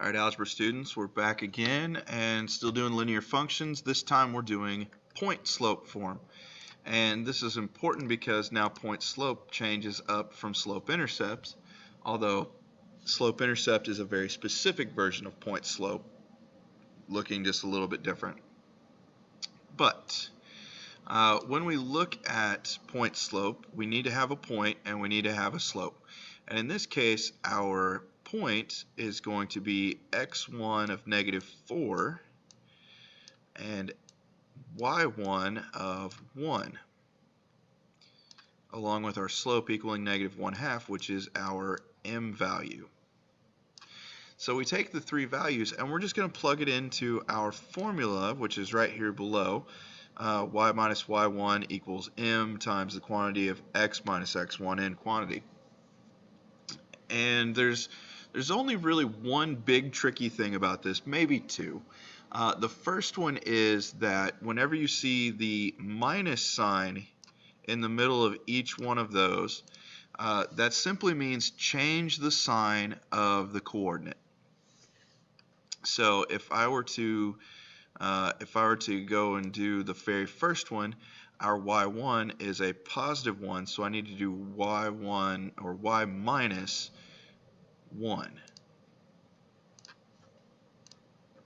All right, algebra students, we're back again and still doing linear functions. This time we're doing point slope form. And this is important because now point slope changes up from slope intercepts, although slope intercept is a very specific version of point slope, looking just a little bit different. But when we look at point slope, we need to have a point and we need to have a slope. And in this case, our point is going to be x1 of -4 and y1 of 1, along with our slope equaling -1/2, which is our m value. So we take the three values and we're just going to plug it into our formula, which is right here below. Y minus y1 equals m times the quantity of x minus x1 in quantity. And there's only really one big tricky thing about this, maybe two. The first one is that whenever you see the minus sign in the middle of each one of those, that simply means change the sign of the coordinate. So if I were to go and do the very first one, our y1 is a positive 1, so I need to do y1 or y minus 1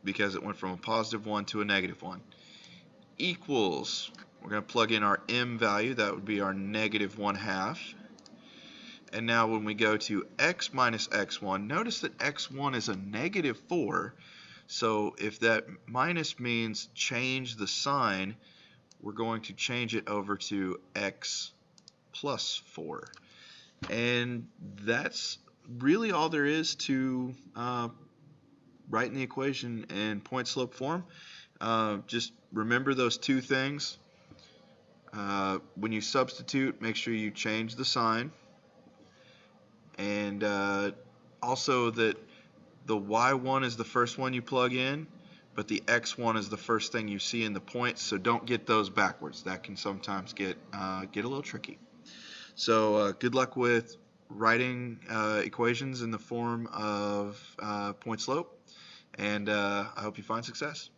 because it went from a positive 1 to a negative 1 equals, we're going to plug in our m value, that would be our -1/2. And now when we go to x minus x1, notice that x1 is a -4, so if that minus means change the sign, we're going to change it over to x plus 4. And that's really all there is to writing the equation in point slope form. Just remember those two things. When you substitute, make sure you change the sign, and also that the y1 is the first one you plug in, but the x1 is the first thing you see in the points, so don't get those backwards. That can sometimes get a little tricky. So good luck with writing equations in the form of point slope, and I hope you find success.